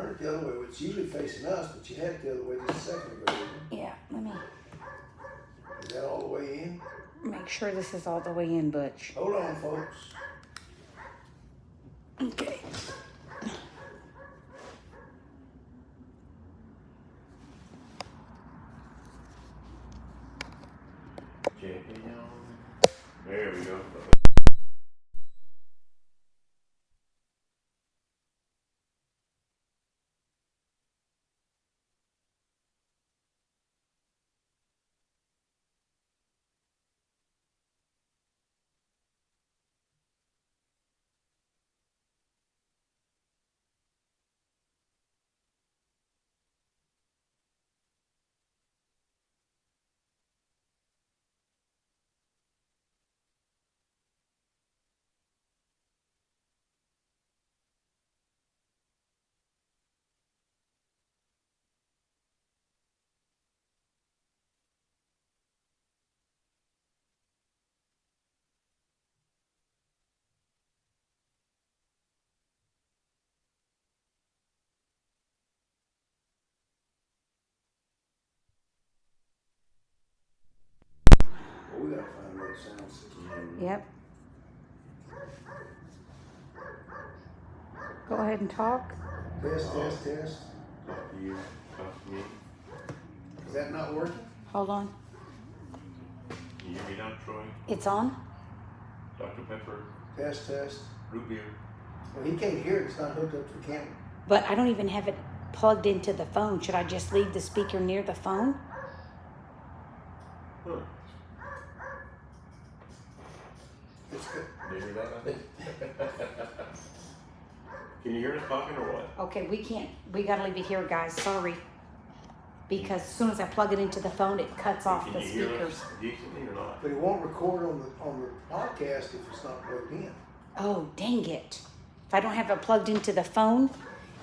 Turn it the other way. It's usually facing us, but you had it the other way just a second ago, didn't you? Yeah, let me Is that all the way in? make sure this is all the way in, Butch. Hold on, folks. Okay. There we go. Well, we gotta find another sound system. Yep. Go ahead and talk. Test, test, test. Talk to you. Talk to me. Is that not working? Hold on. Can you hear me now, Troy? It's on? Dr. Pepper? Test, test. Root beer? Well, he can't hear it. It's not hooked up to the camera. But I don't even have it plugged into the phone. Should I just leave the speaker near the phone? Huh. It's good. Did you hear that? Can you hear us talking or what? Okay, we gotta leave it here, guys. Sorry. Because as soon as I plug it into the phone, it cuts off Can the you hear speakers. us decently or not? But it won't record on the podcast if it's not plugged in. Oh, dang it. If I don't have it plugged into the phone,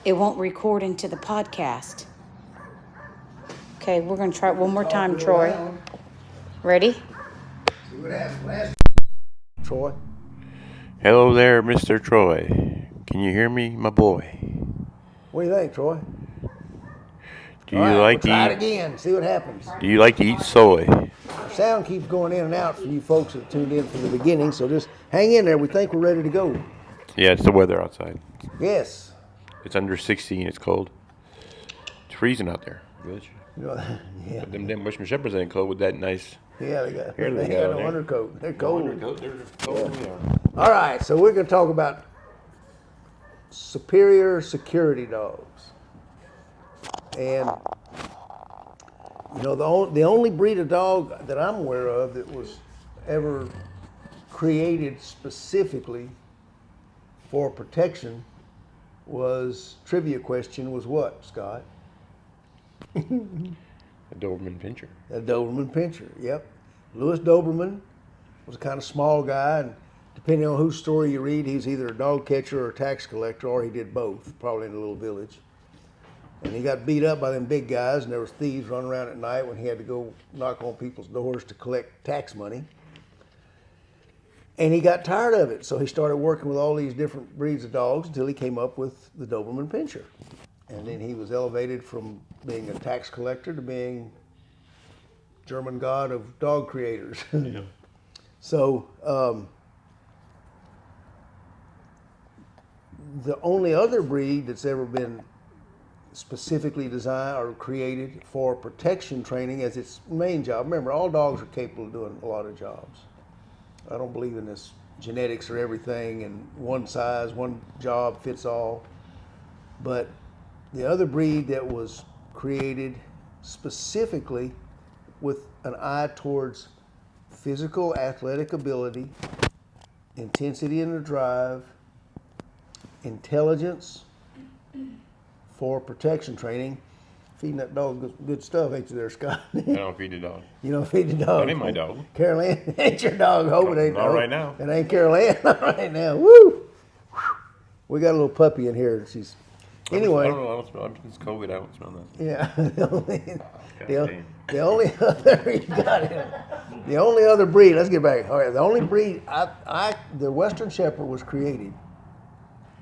it won't record into the podcast. Okay, we're gonna try it one more Talk time, real Troy. loud. Ready? See what happens last. Troy. Hello there, Mr. Troy. Can you hear me, my boy? What do you think, Troy? Do you All right, like we'll try it to eat? again. See what happens. Do you like to eat soy? The sound keeps going in and out for you folks that tuned in from the beginning, so just hang in there. We think we're ready to go. Yeah, it's the weather outside. Yes. It's under 60 and it's cold. It's freezing out there. Good. You know, yeah. But them damn Bushman Shepherds ain't cold with that nice. Yeah, they got, Here they they got go, no there. undercoat. They're cold. They're cold. Yeah. All right, so we're going to talk about superior security dogs. And, you know, the only breed of dog that I'm aware of that was ever created specifically for protection was, trivia question was what, Scott? A Doberman Pinscher. A Doberman Pinscher, yep. Louis Doberman was a kind of small guy, and depending on whose story you read, he's either a dog catcher or a tax collector, or he did both, probably in a little village. And he got beat up by them big guys, and there was thieves running around at night when he had to go knock on people's doors to collect tax money. And he got tired of it, so he started working with all these different breeds of dogs until he came up with the Doberman Pinscher. And then he was elevated from being a tax collector to being German god of dog creators. Yeah. So the only other breed that's ever been specifically designed or created for protection training as its main job. Remember, all dogs are capable of doing a lot of jobs. I don't believe in this genetics or everything and one size, one job fits all. But the other breed that was created specifically with an eye towards physical athletic ability, intensity in the drive, intelligence for protection training. Feeding that dog good stuff, ain't you there, Scott? I don't feed the dog. You don't feed the dog. That ain't my dog. Carol Ann ain't your dog. Hope it ain't. Not right now. It ain't Carol Ann. Not right now. Woo! We got a little puppy in here. She's anyway. I don't smell. It's COVID. I don't smell that. Yeah. damn. The only other you got it. The only other breed. Let's get back. All right. The only breed the Western Shepherd was created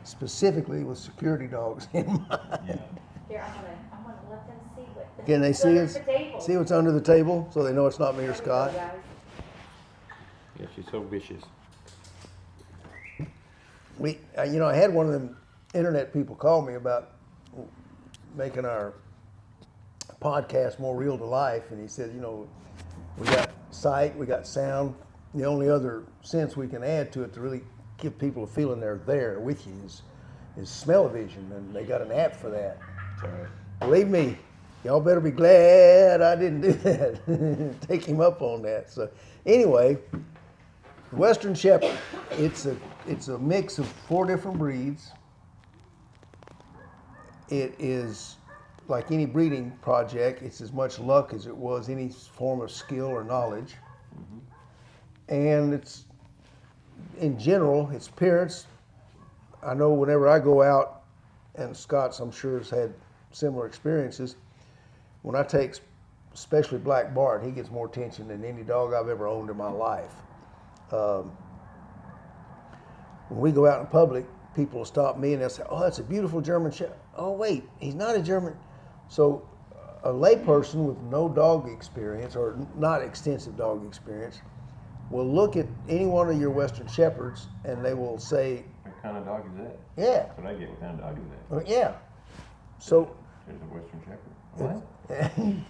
specifically with security dogs in mind. Yeah. Here, I'm gonna let them see what. Can they see Look us? at the table. See what's under the table, so they know it's not me or There we go, Scott. guys. Yeah, she's so vicious. I had one of them internet people call me about making our podcast more real to life, and he said, we got sight, we got sound. The only other sense we can add to it to really give people a feeling they're there with you is smell-o-vision, and they got an app for that. Sorry. Believe me, y'all better be glad I didn't do that. Take him up on that. So anyway, the Western Shepherd, it's a mix of 4 different breeds. It is like any breeding project, it's as much luck as it was any form of skill or knowledge. And it's, in general, its appearance, I know whenever I go out, and Scott's I'm sure has had similar experiences, when I take especially Black Bart, he gets more attention than any dog I've ever owned in my life. When we go out in public, people will stop me and they'll say, "Oh, that's a beautiful German Shepherd." Oh, wait, he's not a German. So a layperson with no dog experience or not extensive dog experience will look at any one of your Western Shepherds and they will say, What kind of dog is that? yeah, That's what I get. What kind of dog is that? yeah. So There's a Western Shepherd. What? And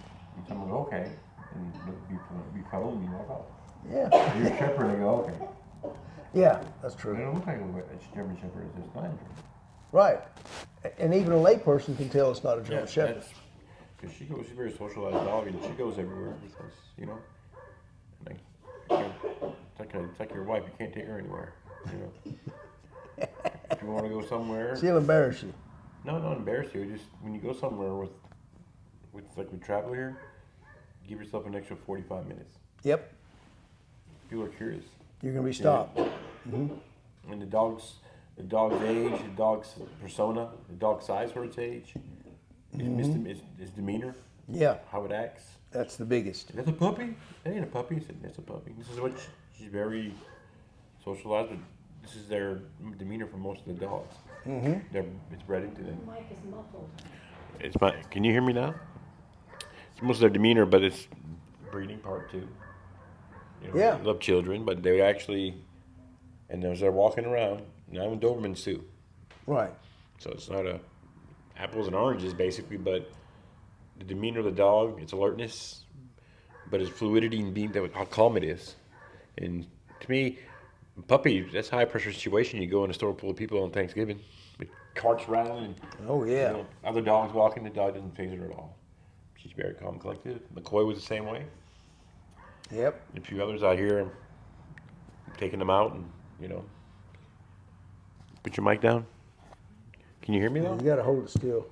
someone goes, okay. And be following me, walk off. yeah, You're a Shepherd, and they go, okay. yeah, that's They true. don't look like a German Shepherd, it's just Lion Shepherd. Right. And even a layperson can tell it's not a German Shepherd. Because she's a very socialized dog, and she goes everywhere because, like, it's like your wife, you can't take her anywhere, If you want to go somewhere, She'll embarrass you. no, not embarrass you. Just when you go somewhere with travel here, give yourself an extra 45 minutes. Yep, People are curious. you're gonna be stopped. And the dog's age, the dog's persona, the dog's size for its age, its demeanor, Yeah, how it acts. that's the biggest. That's a puppy? That ain't a puppy. I said, that's a puppy. This is what she's very socialized, but this is their demeanor for most of the dogs. It's bred into them. Mike is muffled. Can you hear me now? It's most of their demeanor, but it's breeding part too. Yeah. They love children, but they actually, and as they're walking around, now I'm Dobermans too. Right. So it's not a apples and oranges basically, but the demeanor of the dog, its alertness, but its fluidity and being how calm it is. And to me, puppy, that's a high pressure situation. You go in a store full of people on Thanksgiving with carts rattling and Oh yeah. other dogs walking, the dog doesn't phase her at all. She's very calm and collected. McCoy was the same way. Yep. A few others out here taking them out and, Put your mic down. Can you hear me You though? gotta hold it still.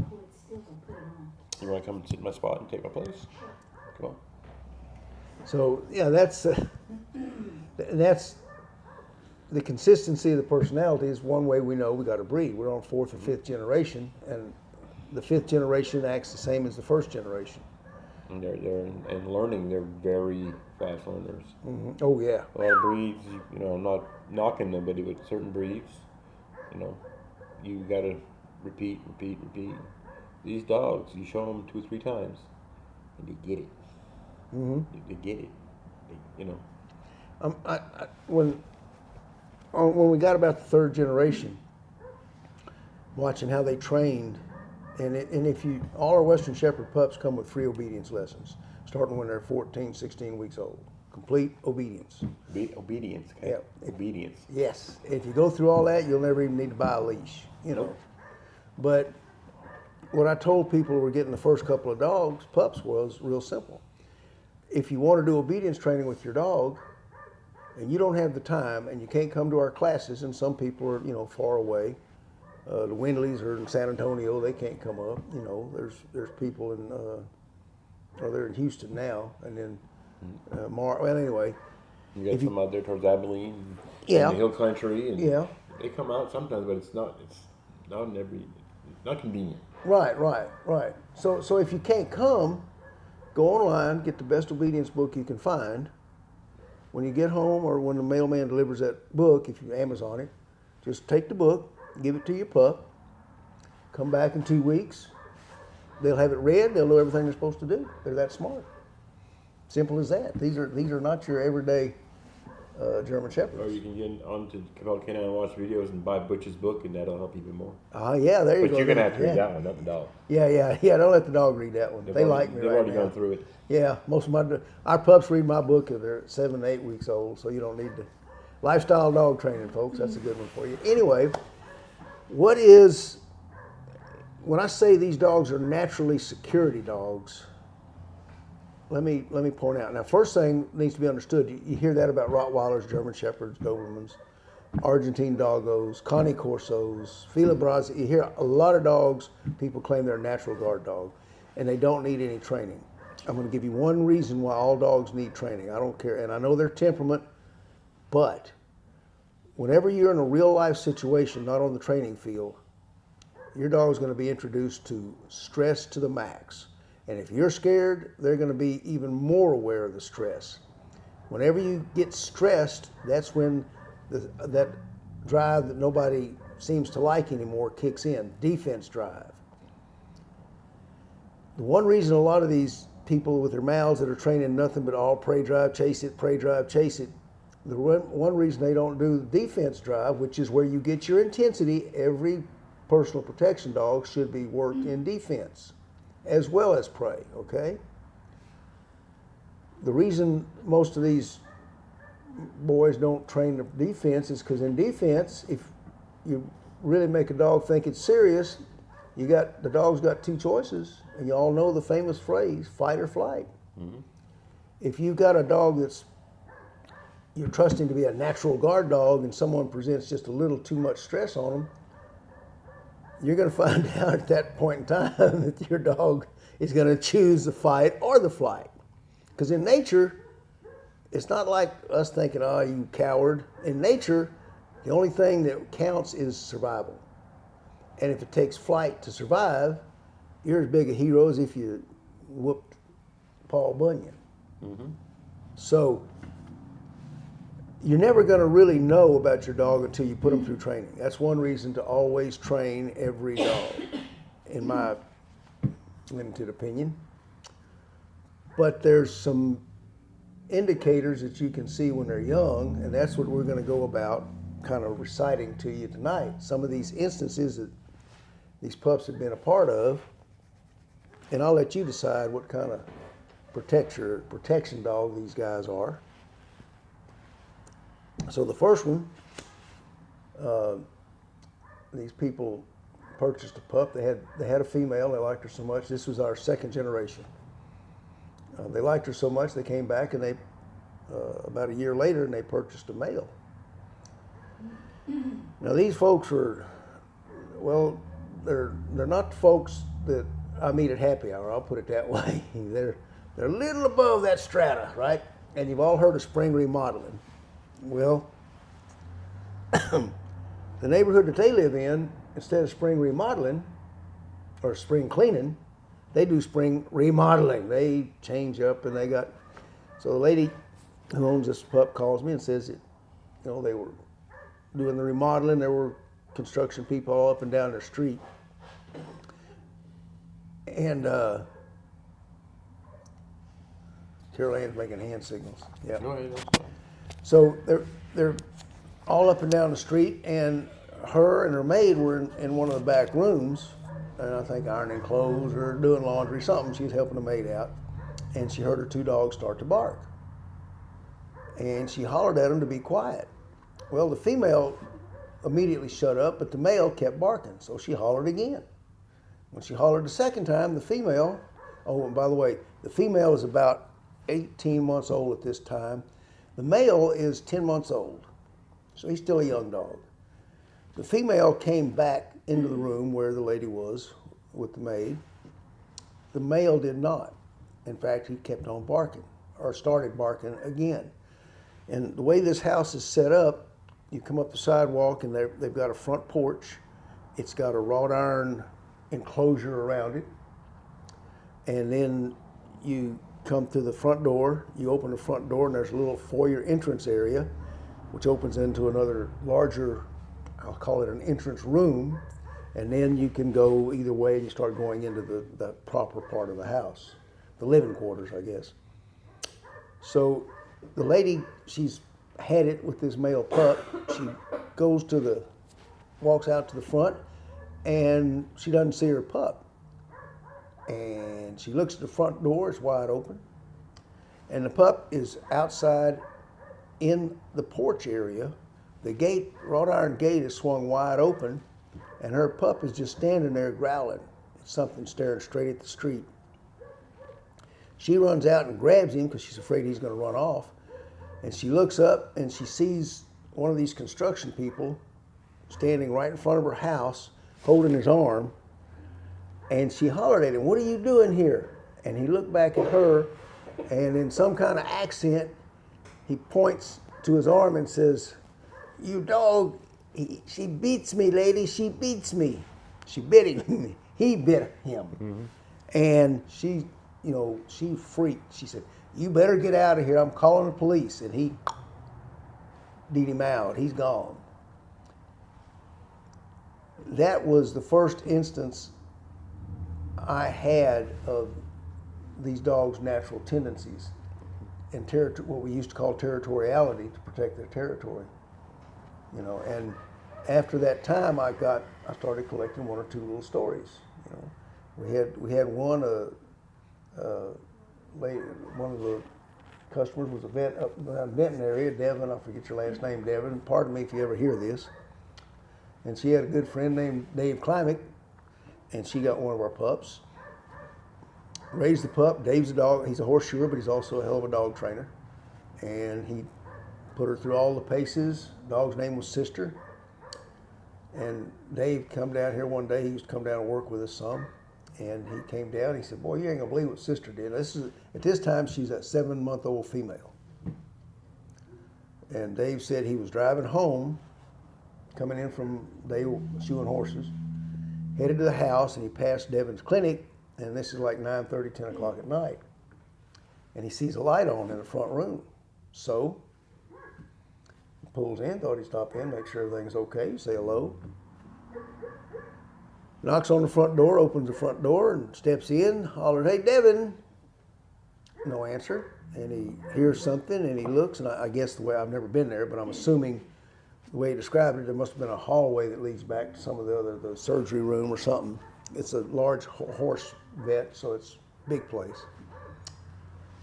Hold it still and put it on. You want to come sit in my spot and take my place? Come on. So yeah, that's the consistency of the personality is one way we know we got to breed. We're on 4th or 5th generation, and the 5th generation acts the same as the 1st generation. And they're and learning. They're very fast learners. Oh yeah. A lot of breeds, I'm not knocking nobody, but certain breeds, you gotta repeat. These dogs, you show them 2 or 3 times, and they get it. They get it. When we got about the 3rd generation, watching how they trained, and if you, all our Western Shepherd pups come with free obedience lessons, starting when they're 14, 16 weeks old. Complete obedience. Obedience. Okay? Yeah. Obedience. Yes. If you go through all that, you'll never even need to buy a leash, But what I told people who were getting the first couple of pups was real simple. If you want to do obedience training with your dog, and you don't have the time, and you can't come to our classes, and some people are, far away, the Windleys are in San Antonio, they can't come up. There's people they're in Houston now, and then well, anyway. You got some out there towards Abilene, Yeah. and the hill country, and Yeah. they come out sometimes, but it's not not convenient. Right. So if you can't come, go online, get the best obedience book you can find. When you get home or when the mailman delivers that book, if you Amazon it, Just take the book, give it to your pup, come back in 2 weeks. They'll have it read. They'll know everything they're supposed to do. They're that smart. Simple as that. These are not your everyday German Shepherds. Or you can get onto Compelled Canine and watch videos and buy Butch's book, and that'll help even more. Yeah, there you go. But you're going to have to read Yeah. that one, not the dog. Yeah. Don't let the dog read that one. They like me They've right already now. gone through it. Yeah, most of our pups read my book if they're 7 to 8 weeks old, so you don't need to. Lifestyle dog training, folks. That's a good one for you. Anyway, when I say these dogs are naturally security dogs, let me point out. Now, first thing needs to be understood. You hear that about Rottweilers, German Shepherds, Dobermans, Argentine Doggos, Connie Corsos, Fila Brasi. You hear a lot of dogs, people claim they're a natural guard dog, and they don't need any training. I'm going to give you one reason why all dogs need training. I don't care, and I know they're temperament, but whenever you're in a real life situation, not on the training field, your dog is going to be introduced to stress to the max. And if you're scared, they're going to be even more aware of the stress. Whenever you get stressed, that's when that drive that nobody seems to like anymore kicks in, defense drive. The one reason a lot of these people with their mouths that are training nothing but all prey drive, chase it, prey drive, chase it, the one reason they don't do the defense drive, which is where you get your intensity, every personal protection dog should be worked in defense as well as prey, okay? The reason most of these boys don't train the defense is because in defense, if you really make a dog think it's serious, the dog's got two choices, and you all know the famous phrase, fight or flight. Mm-hmm. If you've got a dog you're trusting to be a natural guard dog and someone presents just a little too much stress on them, you're going to find out at that point in time that your dog is going to choose the fight or the flight. Because in nature, it's not like us thinking, oh, you coward. In nature, the only thing that counts is survival. And if it takes flight to survive, you're as big a hero as if you whooped Paul Bunyan. Mm-hmm. So you're never going to really know about your dog until you put them through training. That's one reason to always train every dog, in my limited opinion. But there's some indicators that you can see when they're young, and that's what we're going to go about kind of reciting to you tonight. Some of these instances that these pups have been a part of, and I'll let you decide what kind of protection dog these guys are. So the first one, these people purchased a pup. They had a female. They liked her so much. This was our second generation. They liked her so much they came back and they about a year later and they purchased a male. Now these folks they're not the folks that I meet at happy hour. I'll put it that way. They're a little above that strata, right? And you've all heard of spring remodeling. Well, the neighborhood that they live in, instead of spring remodeling or spring cleaning, they do spring remodeling. They change up and so the lady who owns this pup calls me and says that, they were doing the remodeling. There were construction people all up and down their street. And Carol Ann's making hand signals. Yeah. So they're all up and down the street, and her and her maid were in one of the back rooms, and I think ironing clothes or doing laundry, something. She was helping the maid out, and she heard her two dogs start to bark. And she hollered at them to be quiet. Well, the female immediately shut up, but the male kept barking, so she hollered again. When she hollered the second time, the female, and by the way, the female is about 18 months old at this time. The male is 10 months old, so he's still a young dog. The female came back into the room where the lady was with the maid. The male did not. In fact, he kept on barking, or started barking again. And the way this house is set up, you come up the sidewalk and they've got a front porch. It's got a wrought iron enclosure around it. And then you come to the front door, you open the front door, and there's a little foyer entrance area, which opens into another larger, I I'll call it an entrance room, and then you can go either way and you start going into the proper part of the house, the living quarters, I guess. So the lady, she's had it with this male pup. She walks out to the front, and she doesn't see her pup. And she looks at the front door, it's wide open. And the pup is outside in the porch area. The gate, wrought iron gate, is swung wide open, and her pup is just standing there growling. It's something staring straight at the street. She runs out and grabs him because she's afraid he's going to run off. And she looks up and she sees one of these construction people standing right in front of her house, holding his arm. And she hollered at him, "What are you doing here?" And he looked back at her, and in some kind of accent, he points to his arm and says, "You dog, she beats me, lady, she beats me." She bit him. He bit him. Mm-hmm. And she, she freaked. She said, "You better get out of here. I'm calling the police." And he beat him out. He's gone. That was the first instance I had of these dogs' natural tendencies and what we used to call territoriality, to protect their territory. And after that time, I started collecting one or two little stories. We had one one of the customers was a vet up in the Denton area, Devin. I forget your last name, Devin. Pardon me if you ever hear this. And she had a good friend named Dave Klimek, and she got one of our pups. Raised the pup. Dave's a dog. He's a horseshoer, but he's also a hell of a dog trainer. And he put her through all the paces. The dog's name was Sister. And Dave come down here one day. He used to come down and work with us some. And he came down. He said, "Boy, you ain't gonna believe what Sister did." At this time, she's a 7-month-old female. And Dave said he was driving home, coming in from Dave shoeing horses, headed to the house, and he passed Devin's clinic. And this is like 9:30, 10 o'clock at night. And he sees a light on in the front room. So he pulls in, thought he'd stop in, make sure everything's okay, say hello. Knocks on the front door, opens the front door, and steps in, hollers, "Hey, Devin." No answer. And he hears something, and he looks, and I guess the way, I've never been there, but I'm assuming the way he described it, there must have been a hallway that leads back to some of the surgery room or something. It's a large horse vet, so it's a big place.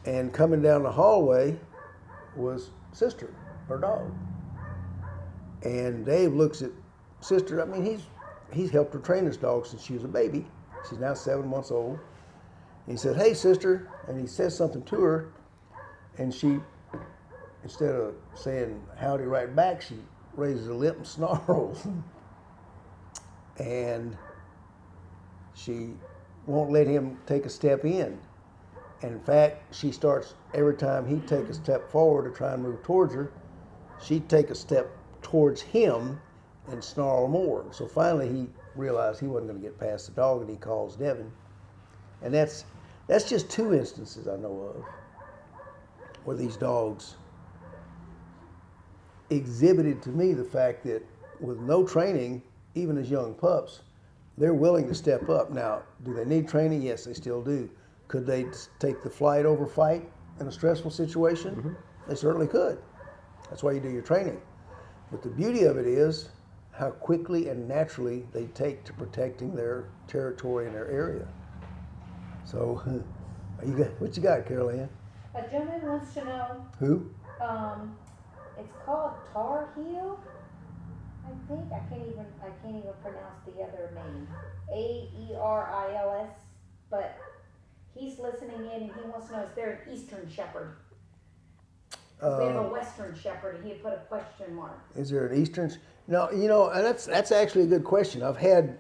And coming down the hallway was Sister, her dog. And Dave looks at Sister. I mean, he's helped her train this dog since she was a baby. She's now 7 months old. And he said, "Hey, Sister," and he says something to her, and she, instead of saying howdy right back, she raises her lip and snarls. And she won't let him take a step in. And in fact, she starts, every time he'd take a step forward to try and move towards her, she'd take a step towards him and snarl more. So finally he realized he wasn't going to get past the dog, and he calls Devin. And that's just 2 instances I know of where these dogs exhibited to me the fact that with no training, even as young pups, they're willing to step up. Now, do they need training? Yes, they still do. Could they take the flight over fight in a stressful situation? Mm-hmm. They certainly could. That's why you do your training. But the beauty of it is how quickly and naturally they take to protecting their territory and their area. So, what you got, Carol Ann? A gentleman wants to know. Who? It's called Tar Heel. I think I can't even pronounce the other name. Aerils, but he's listening in and he wants to know, is there an Eastern Shepherd? We have a Western Shepherd, and he had put a question mark. Is there an Eastern? No, and that's actually a good question. I've had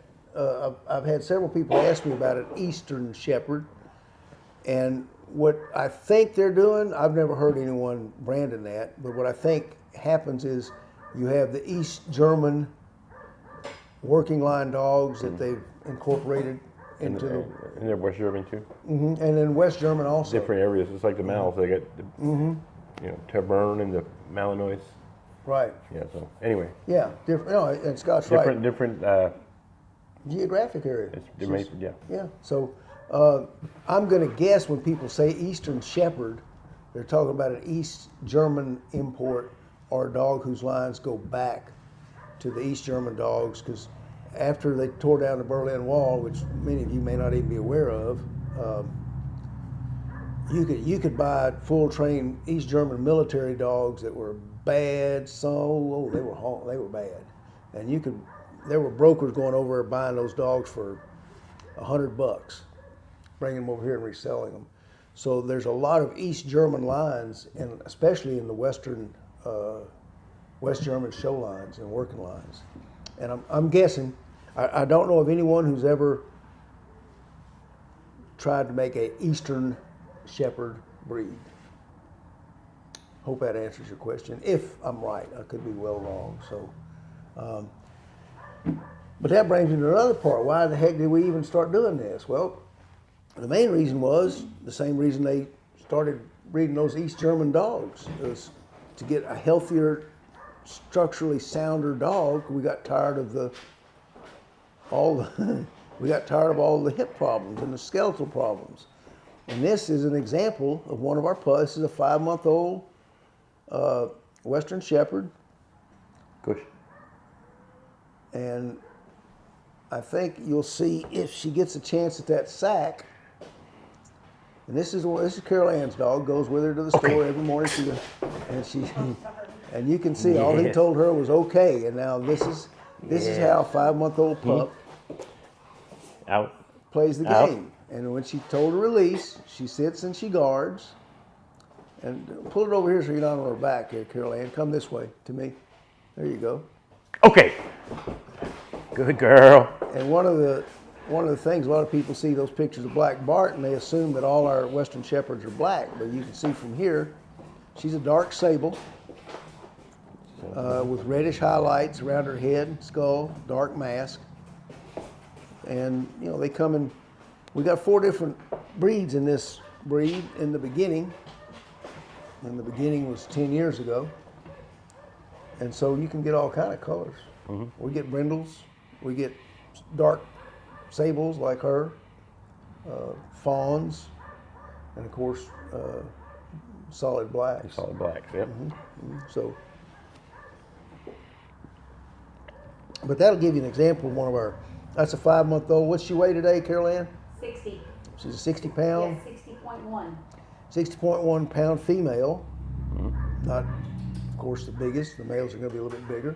several people ask me about an Eastern Shepherd, and what I think they're doing, I've never heard anyone branding that, but what I think happens is you have the East German working line dogs that they've incorporated into and they're West German too. Mm-hmm. And then West German also. Different areas. It's like the mouths. They got the Temperament and the Malinois. Right. Yeah. So anyway, Yeah. Different. No, and Scott's different. right. Geographic area. Yeah. Yeah. So I'm going to guess when people say Eastern Shepherd, they're talking about an East German import or a dog whose lines go back to the East German dogs, because after they tore down the Berlin Wall, which many of you may not even be aware of, you could buy full trained East German military dogs that were bad. So they were bad, and there were brokers going over buying those dogs for $100, bringing them over here and reselling them. So there's a lot of East German lines, and especially in the Western West German show lines and working lines. And I'm guessing, I don't know of anyone who's ever tried to make a Eastern Shepherd breed. Hope that answers your question. If I'm right, I could be well wrong. So, but that brings me to another part. Why the heck did we even start doing this? Well, the main reason was the same reason they started breeding those East German dogs. It was to get a healthier, structurally sounder dog. We got tired of all the hip problems and the skeletal problems. And this is an example of one of our pups. This is a 5-month-old Western Shepherd. Good. And I think you'll see if she gets a chance at that sack. And this is Carol Ann's dog. Goes with her to the store every morning. And you can see all he told her was okay. And now this is how a 5-month-old pup plays the game. And when she told her release, she sits and she guards. And pull it over here so you're not on her back here, Carol Ann. Come this way to me. There you go. Okay. Good girl. And one of the things, a lot of people see those pictures of Black Bart and they assume that all our Western Shepherds are black. But you can see from here, she's a dark sable with reddish highlights around her head, skull, dark mask. And, they come in. We got 4 different breeds in this breed in the beginning. And the beginning was 10 years ago. And so you can get all kind of colors. Mm-hmm. We get brindles. We get dark sables like her, fawns, and of course, solid blacks. Solid blacks, yep. Mm-hmm. Mm-hmm. So, but that'll give you an example of one of our. That's a 5-month-old. What's she weigh today, Carol Ann? 60. She's a 60 pound. Yes, 60.1. 60.1 pound female. Mm-hmm. Not, of course, the biggest. The males are going to be a little bit bigger.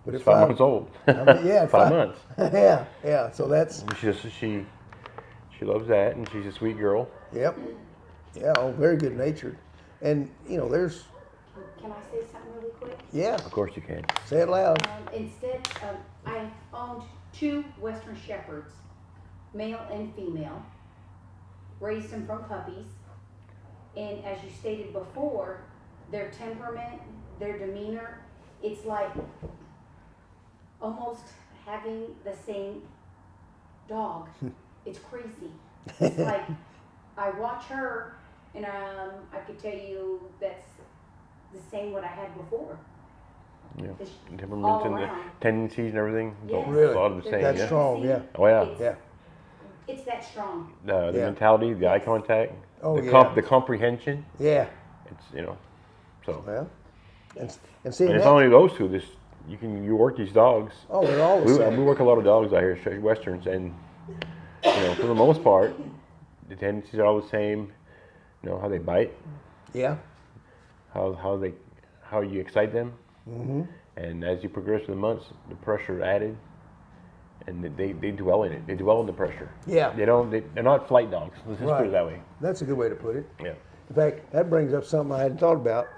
But it's 5 months old. Yeah, 5 months. yeah. So that's. She loves that, and she's a sweet girl. Yep. Yeah. Oh, very good natured, and there's. Can I say something really quick? Yeah. Of course you can. Say it loud. I owned 2 Western Shepherds, male and female. Raised them from puppies, and as you stated before, their temperament, their demeanor, it's like almost having the same dog. It's crazy. It's like I watch her, and I could tell you that's the same what I had before. Yeah, It's temperaments and the around. tendencies and everything. Yes. Really? A lot of the same. That's Yeah. strong. Yeah. Oh yeah. Yeah. It's that strong. The Yeah. mentality, the eye contact, Oh, the comprehension. Yeah. It's so. Well, and see. And it's only those 2. You work these dogs. Oh, they're all the same. We work a lot of dogs out here, Westerns, and for the most part, the tendencies are all the same. How they bite, Yeah. how you excite them, Mm-hmm. and as you progress through the months, the pressure added, and they dwell in it. They dwell in the pressure. Yeah. They're not flight dogs. Let's just put it that way. That's a good way to put it. Yeah. In fact, that brings up something I hadn't thought about.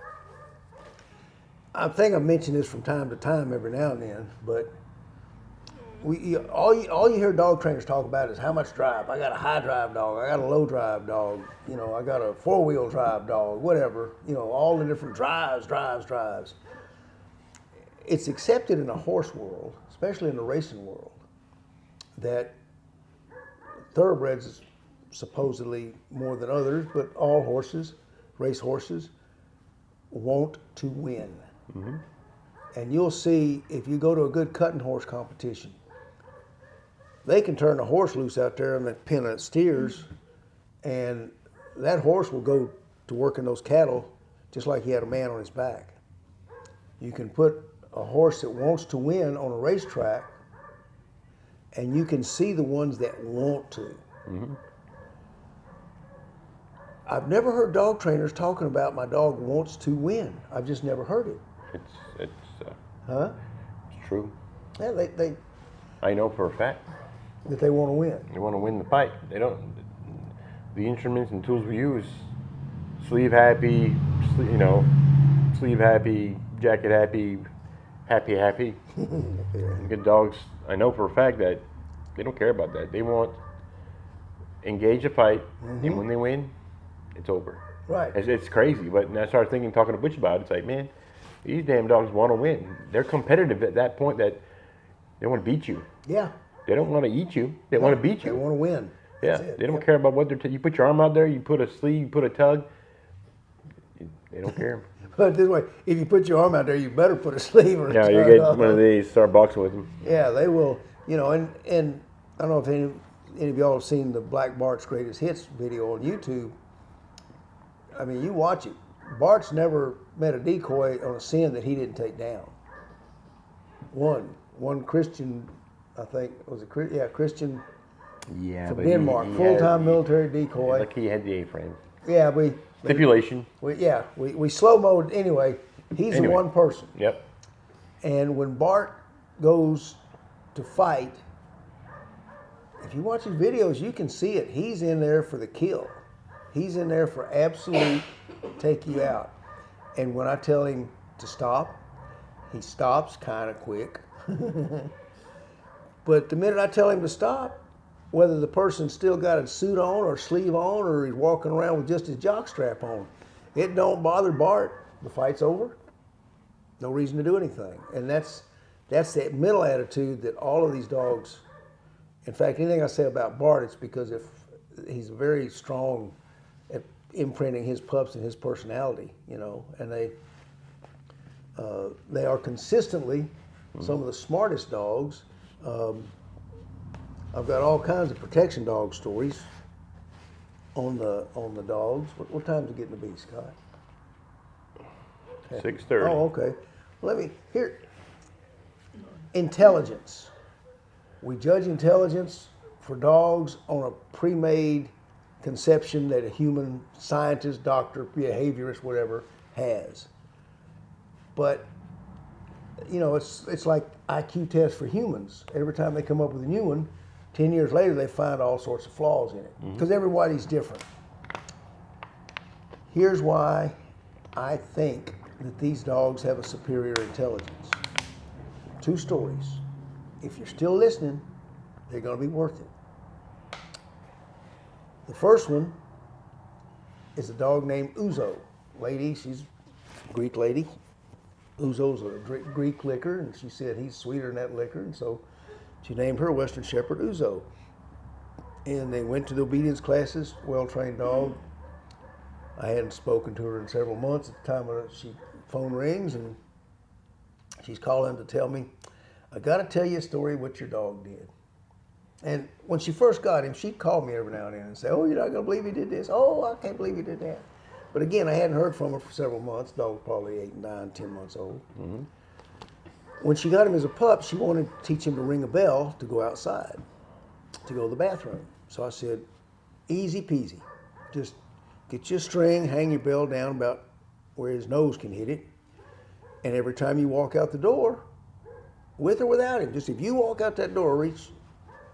I think I've mentioned this from time to time, every now and then, but all you hear dog trainers talk about is how much drive. I got a high drive dog. I got a low drive dog. I got a 4-wheel drive dog. Whatever. All the different drives. It's accepted in the horse world, especially in the racing world, that thoroughbreds, supposedly more than others, but all horses, race horses, want to win. And you'll see if you go to a good cutting horse competition, they can turn the horse loose out there in the pen of steers, and that horse will go to working those cattle just like he had a man on his back. You can put a horse that wants to win on a racetrack, and you can see the ones that want to. I've never heard dog trainers talking about my dog wants to win. I've just never heard it. It's true. Yeah, they I know for a fact that they want to win. they want to win the fight. They don't. The instruments and tools we use, sleeve happy, sleeve happy, jacket happy, happy. Good dogs. I know for a fact that they don't care about that. They want engage a fight, and when they win, it's over. Right. It's crazy, but I started talking to Butch about it. It's like, man, these damn dogs want to win. They're competitive at that point that they want to beat you. Yeah. They don't want to eat you. They want to beat They you. want to win. Yeah. That's it. They don't care about what they're. You put your arm out there. You put a sleeve. You put a tug. They don't care. But this way, if you put your arm out there, you better put a sleeve or a Yeah, you tug get on. one of these. Start boxing with them. Yeah, they will. And I don't know if any of y'all have seen the Black Bart's Greatest Hits video on YouTube. I mean, you watch it. Bart's never met a decoy on a sin that he didn't take down. One Christian, I think, was it? Yeah, Christian Yeah, from but Denmark, he full-time had, military decoy. Like he had the A-frame. Yeah, Stipulation. we slow-mode anyway. He's the Anyway. one person. Yep. And when Bart goes to fight, if you watch his videos, you can see it. He's in there for the kill. He's in there for absolute take you out. And when I tell him to stop, he stops kind of quick. But the minute I tell him to stop, whether the person's still got a suit on or sleeve on or he's walking around with just his jockstrap on, it don't bother Bart. The fight's over. No reason to do anything. And that's that mental attitude that all of these dogs, in fact, anything I say about Bart, it's because if he's very strong at imprinting his pups and his personality, and they are consistently some of the smartest dogs. I've got all kinds of protection dog stories on the dogs. What time's it getting to be, Scott? 6:30. Oh, okay. Here. Intelligence. We judge intelligence for dogs on a pre-made conception that a human scientist, doctor, behaviorist, whatever, has. But, it's like IQ tests for humans. Every time they come up with a new one, 10 years later, they find all sorts of flaws in it. Because everybody's different. Here's why I think that these dogs have a superior intelligence. 2 stories. If you're still listening, they're going to be worth it. The first one is a dog named Uzo. Lady, she's a Greek lady. Uzo's a Greek liquor, and she said he's sweeter than that liquor, and so she named her Western Shepherd Uzo. And they went to the obedience classes, well-trained dog. I hadn't spoken to her in several months at the time she phone rings, and she's calling to tell me, I got to tell you a story what your dog did. And when she first got him, she'd call me every now and then and say, oh, you're not going to believe he did this. Oh, I can't believe he did that. But again, I hadn't heard from her for several months. Dog was probably 8, 9, 10 months old. Mm-hmm. When she got him as a pup, she wanted to teach him to ring a bell to go outside, to go to the bathroom. So I said, easy peasy. Just get you a string, hang your bell down about where his nose can hit it. And every time you walk out the door, with or without him, just if you walk out that door,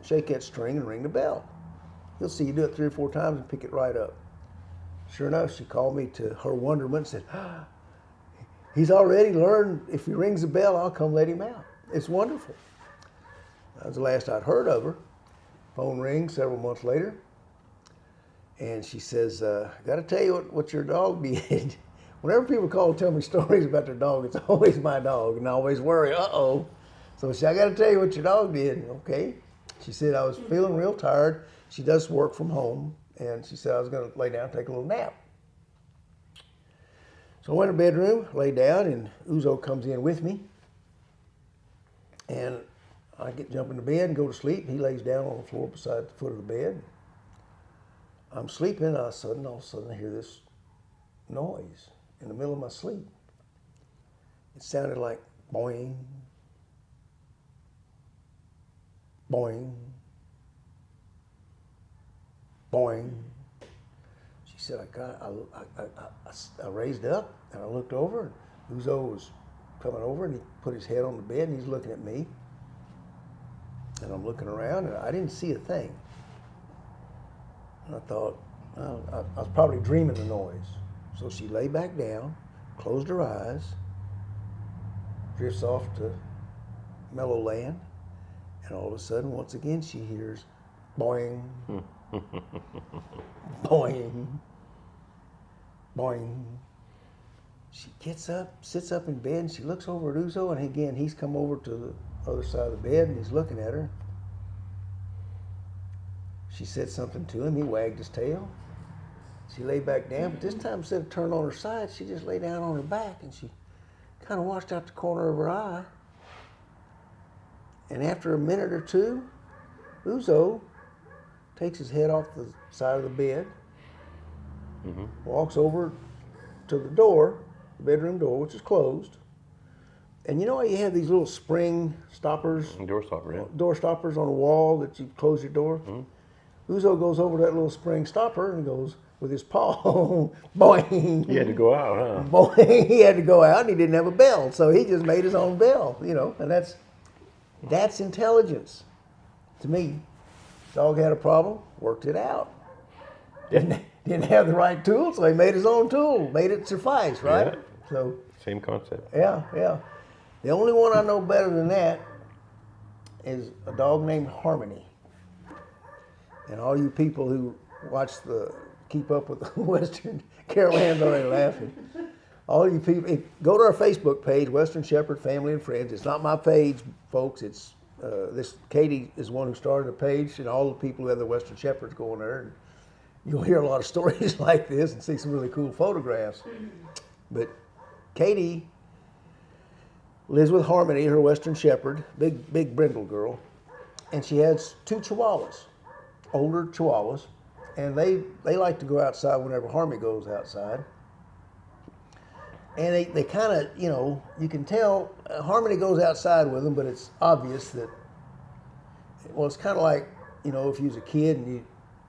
shake that string and ring the bell. You'll see you do it 3 or 4 times and pick it right up. Sure enough, she called me to her wonderment and said, he's already learned if he rings the bell, I'll come let him out. It's wonderful. That was the last I'd heard of her. Phone rings several months later. And she says, got to tell you what your dog did. Whenever people call and tell me stories about their dog, it's always my dog. And I always worry, uh-oh. So she said, I got to tell you what your dog did. Okay. She said, I was feeling real tired. She does work from home. And she said, I was going to lay down and take a little nap. So I went to the bedroom, lay down, and Uzo comes in with me. And I jump in the bed and go to sleep. He lays down on the floor beside the foot of the bed. I'm sleeping, and all of a sudden I hear this noise in the middle of my sleep. It sounded like boing, boing, boing. She said, I raised up and I looked over, and Uzo was coming over, and he put his head on the bed and he's looking at me. And I'm looking around and I didn't see a thing. And I thought, well, I was probably dreaming the noise. So she lay back down, closed her eyes, drifts off to mellow land, and all of a sudden, once again, she hears boing, boing, boing. She gets up, sits up in bed, and she looks over at Uzo, and again, he's come over to the other side of the bed, and he's looking at her. She said something to him. He wagged his tail. She lay back down, but this time, instead of turning on her side, she just lay down on her back, and she kind of washed out the corner of her eye. And after a minute or two, Uzo takes his head off the side of the bed, walks over to the door, the bedroom door, which is closed. And you know how you have these little spring stoppers? Door stopper, yeah. Door stoppers on a wall that you close your door? Uzo goes over to that little spring stopper and goes with his paw, boing. He had to go out, huh? Boing. He had to go out and he didn't have a bell, so he just made his own bell, and that's intelligence to me. Dog had a problem, worked it out. Didn't have the right tool, so he made his own tool, made it suffice, right? Yeah. So Same concept. yeah. The only one I know better than that is a dog named Harmony. And all you people who keep up with the Western, Carol Ann's already laughing. All you people, go to our Facebook page, Western Shepherd Family and Friends. It's not my page, folks. It's Katie is one who started the page, and all the people who have the Western Shepherds go on there. And you'll hear a lot of stories like this and see some really cool photographs. But Katie lives with Harmony, her Western Shepherd, big brindle girl, and she has 2 Chihuahuas, older Chihuahuas, and they like to go outside whenever Harmony goes outside. And they kind of, you can tell Harmony goes outside with them, but it's obvious that, well, it's kind of like, if you was a kid and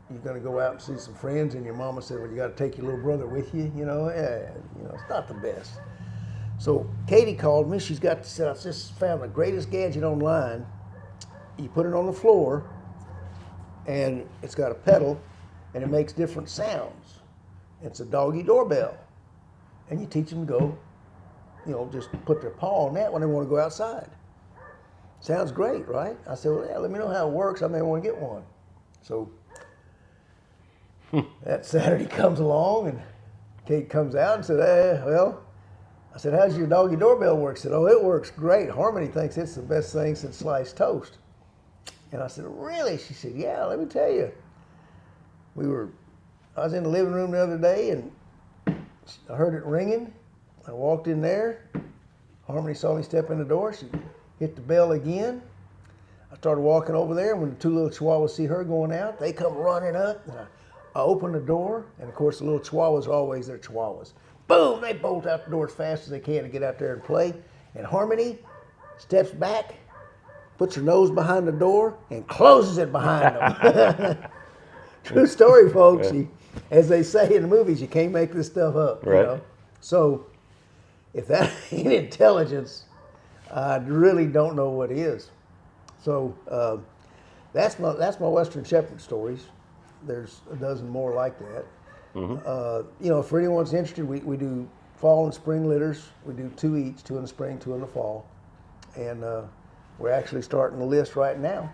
you're going to go out and see some friends, and your mama said, well, you got to take your little brother with you, it's not the best. So Katie called me. Said, I just found the greatest gadget online. You put it on the floor, and it's got a pedal, and it makes different sounds. It's a doggy doorbell. And you teach them to go, just put their paw on that when they want to go outside. Sounds great, right? I said, well, yeah, let me know how it works. I may want to get one. So that Saturday comes along, and Kate comes out and said, I said, how's your doggy doorbell work? She said, it works great. Harmony thinks it's the best thing since sliced toast. And I said, really? She said, yeah, let me tell you. I was in the living room the other day, and I heard it ringing. I walked in there. Harmony saw me step in the door. She hit the bell again. I started walking over there, and when the 2 little Chihuahuas see her going out, they come running up. And I opened the door, and of course the little Chihuahuas are always their Chihuahuas. Boom! They bolt out the door as fast as they can to get out there and play. And Harmony steps back, puts her nose behind the door, and closes it behind them. True story, folks. Yeah. As they say in the movies, you can't make this stuff up. Right. So if that ain't intelligence, I really don't know what is. So that's my Western Shepherd stories. There's a dozen more like that. For anyone's interested, we do fall and spring litters. We do 2 each, 2 in the spring, 2 in the fall. And we're actually starting the list right now.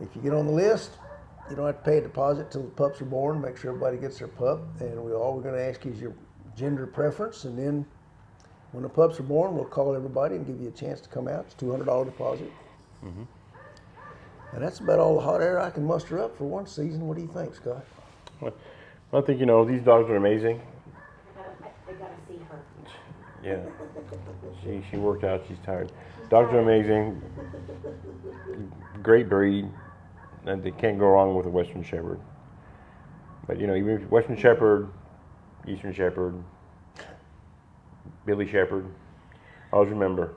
If you get on the list, you don't have to pay a deposit till the pups are born. Make sure everybody gets their pup. And all we're going to ask you is your gender preference. And then when the pups are born, we'll call everybody and give you a chance to come out. It's a $200 deposit. And that's about all the hot air I can muster up for one season. What do you think, Scott? Well, I think, these dogs are amazing. They got her. Yeah. She worked out. She's tired. Dogs are amazing. Great breed. And they can't go wrong with a Western Shepherd. But even if Western Shepherd, Eastern Shepherd, Billy Shepherd, always remember,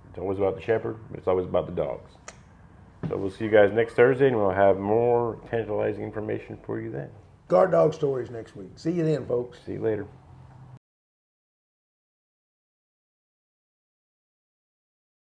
it's always about the shepherd, but it's always about the dogs. So we'll see you guys next Thursday, and we'll have more tantalizing information for you then. Guard dog stories next week. See you then, folks. See you later.